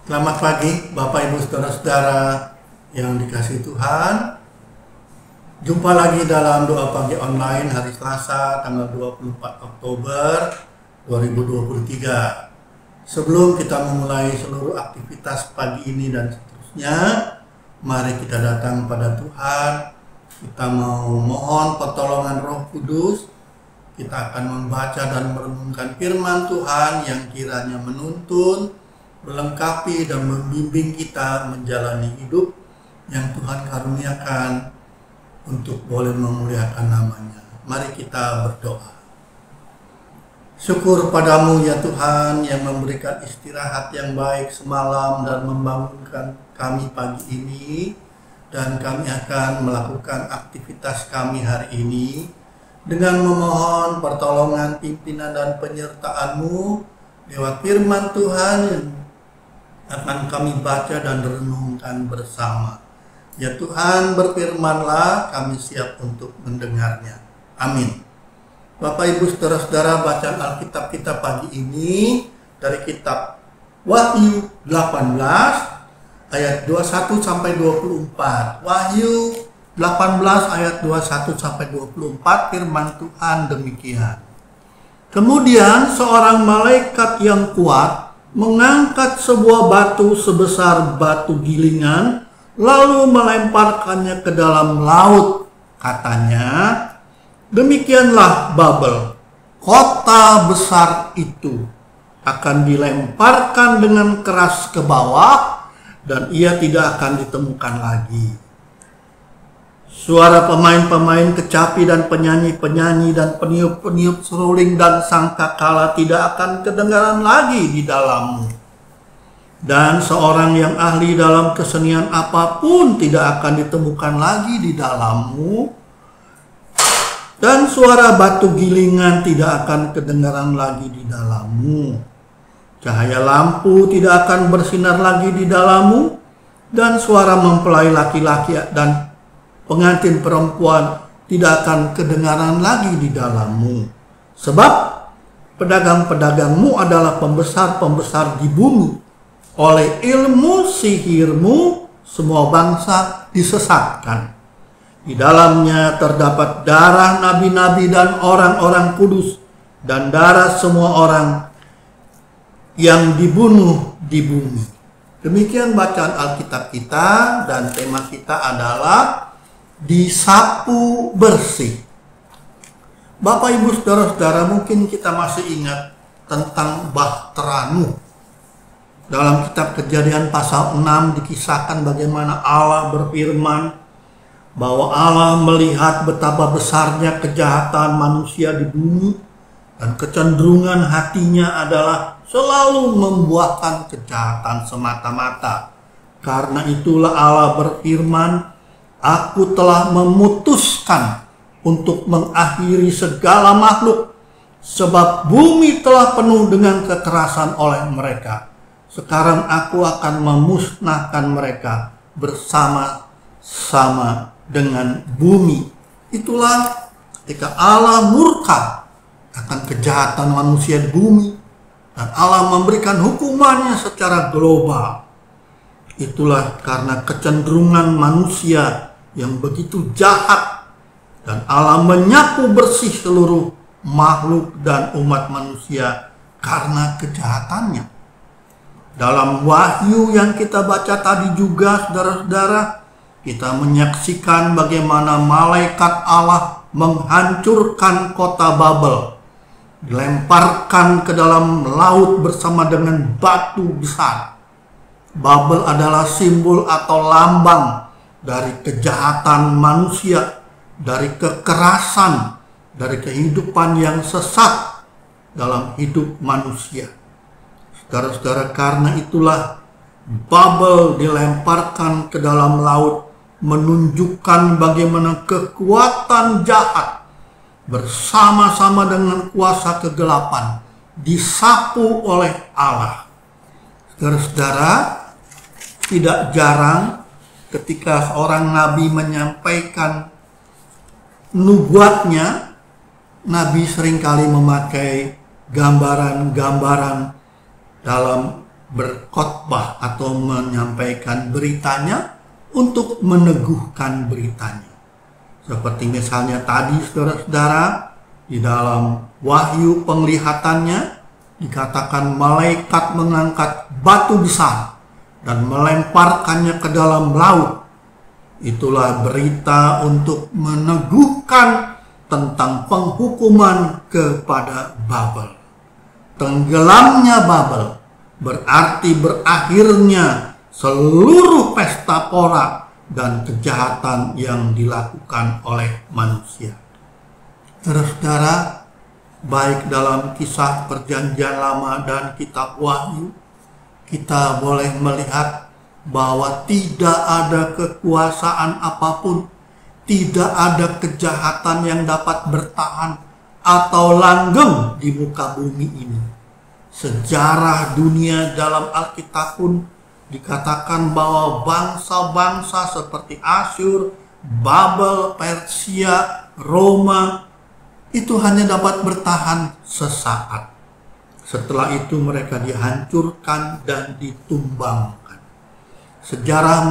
Selamat pagi Bapak Ibu Saudara-saudara yang dikasihi Tuhan. Jumpa lagi dalam doa pagi online hari Selasa tanggal 24 Oktober 2023. Sebelum kita memulai seluruh aktivitas pagi ini dan seterusnya, mari kita datang pada Tuhan. Kita mau mohon pertolongan Roh Kudus. Kita akan membaca dan merenungkan firman Tuhan yang kiranya menuntun, melengkapi dan membimbing kita menjalani hidup yang Tuhan karuniakan untuk boleh memuliakan namanya. Mari kita berdoa. Syukur padamu ya Tuhan yang memberikan istirahat yang baik semalam dan membangunkan kami pagi ini, dan kami akan melakukan aktivitas kami hari ini dengan memohon pertolongan pimpinan dan penyertaan-Mu lewat firman Tuhan yang akan kami baca dan renungkan bersama. Ya Tuhan, berfirmanlah, kami siap untuk mendengarnya. Amin. Bapak Ibu Saudara-saudara, bacaan Alkitab kita pagi ini dari kitab Wahyu 18 ayat 21 sampai 24. Wahyu 18 ayat 21 sampai 24, firman Tuhan demikian. Kemudian seorang malaikat yang kuat mengangkat sebuah batu sebesar batu gilingan, lalu melemparkannya ke dalam laut. Katanya, demikianlah Babel, kota besar itu, akan dilemparkan dengan keras ke bawah, dan ia tidak akan ditemukan lagi. Suara pemain-pemain kecapi dan penyanyi-penyanyi dan peniup-peniup seruling dan sangkakala tidak akan kedengaran lagi di dalammu. Dan seorang yang ahli dalam kesenian apapun tidak akan ditemukan lagi di dalammu. Dan suara batu gilingan tidak akan kedengaran lagi di dalammu. Cahaya lampu tidak akan bersinar lagi di dalammu. Dan suara mempelai laki-laki dan pengantin perempuan tidak akan kedengaran lagi di dalammu. Sebab pedagang-pedagangmu adalah pembesar-pembesar di bumi. Oleh ilmu sihirmu semua bangsa disesatkan. Di dalamnya terdapat darah nabi-nabi dan orang-orang kudus, dan darah semua orang yang dibunuh di bumi. Demikian bacaan Alkitab kita, dan tema kita adalah disapu bersih. Bapak Ibu Saudara-saudara, mungkin kita masih ingat tentang Bahtera Nuh. Dalam kitab Kejadian pasal 6 dikisahkan bagaimana Allah berfirman bahwa Allah melihat betapa besarnya kejahatan manusia di bumi, dan kecenderungan hatinya adalah selalu membuahkan kejahatan semata-mata. Karena itulah Allah berfirman, Aku telah memutuskan untuk mengakhiri segala makhluk, sebab bumi telah penuh dengan kekerasan oleh mereka. Sekarang aku akan memusnahkan mereka bersama-sama dengan bumi. Itulah ketika Allah murka akan kejahatan manusia di bumi, dan Allah memberikan hukumannya secara global. Itulah karena kecenderungan manusia yang begitu jahat, dan Allah menyapu bersih seluruh makhluk dan umat manusia karena kejahatannya. Dalam Wahyu yang kita baca tadi juga, saudara-saudara, kita menyaksikan bagaimana malaikat Allah menghancurkan kota Babel, dilemparkan ke dalam laut bersama dengan batu besar. Babel adalah simbol atau lambang dari kejahatan manusia, dari kekerasan, dari kehidupan yang sesat dalam hidup manusia. Saudara-saudara, karena itulah Babel dilemparkan ke dalam laut, menunjukkan bagaimana kekuatan jahat bersama-sama dengan kuasa kegelapan disapu oleh Allah. Saudara-saudara, tidak jarang ketika seorang nabi menyampaikan nubuatnya, nabi seringkali memakai gambaran-gambaran dalam berkhotbah atau menyampaikan beritanya untuk meneguhkan beritanya. Seperti misalnya tadi saudara-saudara, di dalam Wahyu penglihatannya dikatakan malaikat mengangkat batu besar dan melemparkannya ke dalam laut. Itulah berita untuk meneguhkan tentang penghukuman kepada Babel. Tenggelamnya Babel berarti berakhirnya seluruh pesta pora dan kejahatan yang dilakukan oleh manusia. Saudara-saudara, baik dalam kisah Perjanjian Lama dan kitab Wahyu, kita boleh melihat bahwa tidak ada kekuasaan apapun, tidak ada kejahatan yang dapat bertahan atau langgeng di muka bumi ini. Sejarah dunia dalam Alkitab pun dikatakan bahwa bangsa-bangsa seperti Asyur, Babel, Persia, Roma itu hanya dapat bertahan sesaat. Setelah itu mereka dihancurkan dan ditumbangkan. Sejarah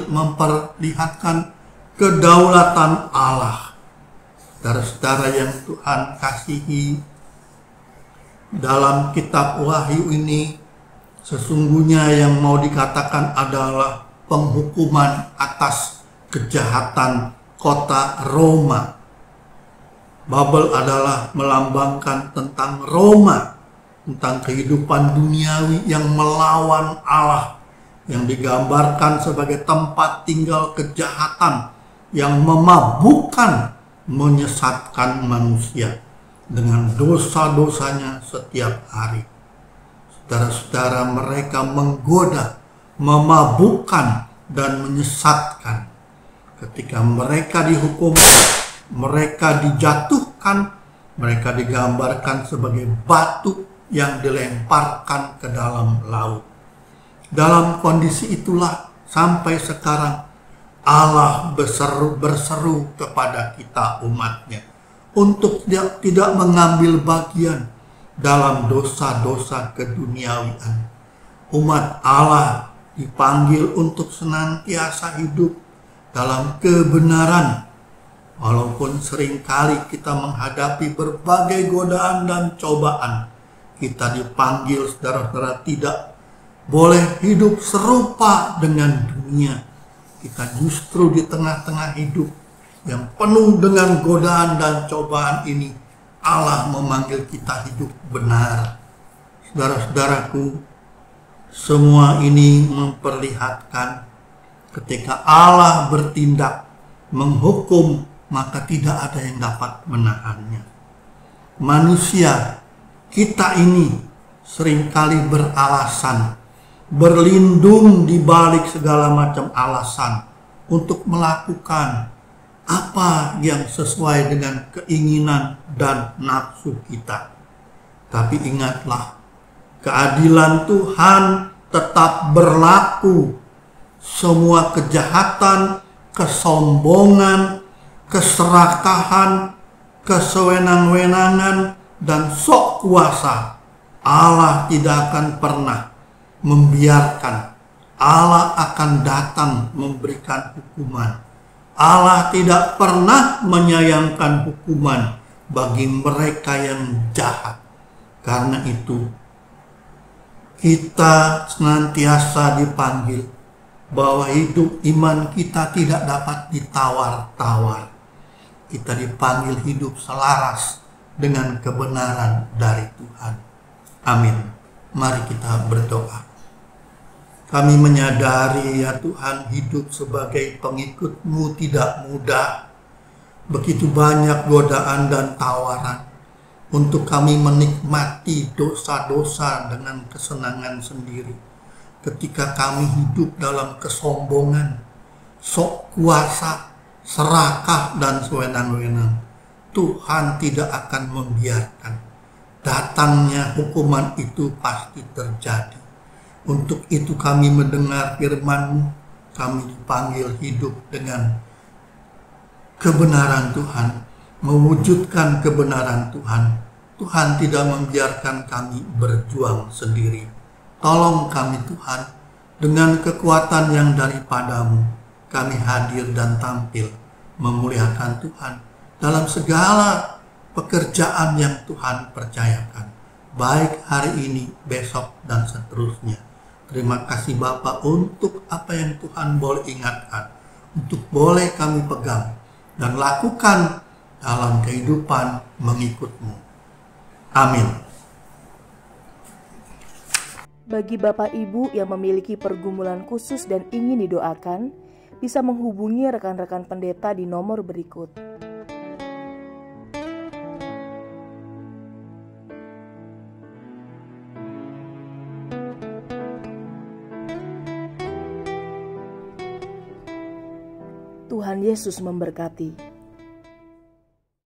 memperlihatkan kedaulatan Allah. Saudara-saudara yang Tuhan kasihi, dalam kitab Wahyu ini sesungguhnya yang mau dikatakan adalah penghukuman atas kejahatan kota Roma. Babel adalah melambangkan tentang Roma, tentang kehidupan duniawi yang melawan Allah, yang digambarkan sebagai tempat tinggal kejahatan yang memabukkan, menyesatkan manusia dengan dosa-dosanya setiap hari. Saudara-saudara, mereka menggoda, memabukkan, dan menyesatkan. Ketika mereka dihukum, mereka dijatuhkan, mereka digambarkan sebagai batu yang dilemparkan ke dalam laut. Dalam kondisi itulah sampai sekarang Allah berseru kepada kita umatnya untuk tidak mengambil bagian dalam dosa-dosa keduniawian. Umat Allah dipanggil untuk senantiasa hidup dalam kebenaran. Walaupun seringkali kita menghadapi berbagai godaan dan cobaan, kita dipanggil saudara-saudara tidak boleh hidup serupa dengan dunia. Kita justru di tengah-tengah hidup yang penuh dengan godaan dan cobaan ini, Allah memanggil kita hidup benar. Saudara-saudaraku, semua ini memperlihatkan ketika Allah bertindak menghukum, maka tidak ada yang dapat menahannya. Manusia, kita ini seringkali beralasan, berlindung di balik segala macam alasan untuk melakukan apa yang sesuai dengan keinginan dan nafsu kita. Tapi ingatlah, keadilan Tuhan tetap berlaku. Semua kejahatan, kesombongan, keserakahan, kesewenang-wenangan, dan sok kuasa, Allah tidak akan pernah membiarkan. Allah akan datang memberikan hukuman. Allah tidak pernah menyayangkan hukuman bagi mereka yang jahat. Karena itu, kita senantiasa dipanggil bahwa hidup iman kita tidak dapat ditawar-tawar. Kita dipanggil hidup selaras dengan kebenaran dari Tuhan. Amin. Mari kita berdoa. Kami menyadari ya Tuhan, hidup sebagai pengikut-Mu tidak mudah. Begitu banyak godaan dan tawaran untuk kami menikmati dosa-dosa dengan kesenangan sendiri. Ketika kami hidup dalam kesombongan, sok kuasa, serakah, dan sewenang-wenang, Tuhan tidak akan membiarkan. Datangnya hukuman itu pasti terjadi. Untuk itu kami mendengar firman-Mu, kami dipanggil hidup dengan kebenaran Tuhan, mewujudkan kebenaran Tuhan. Tuhan tidak membiarkan kami berjuang sendiri. Tolong kami Tuhan, dengan kekuatan yang daripadamu, kami hadir dan tampil memuliakan Tuhan dalam segala pekerjaan yang Tuhan percayakan, baik hari ini, besok, dan seterusnya. Terima kasih Bapa untuk apa yang Tuhan boleh ingatkan, untuk boleh kami pegang dan lakukan dalam kehidupan mengikut-Mu. Amin. Bagi Bapak Ibu yang memiliki pergumulan khusus dan ingin didoakan, bisa menghubungi rekan-rekan pendeta di nomor berikut. Tuhan Yesus memberkati.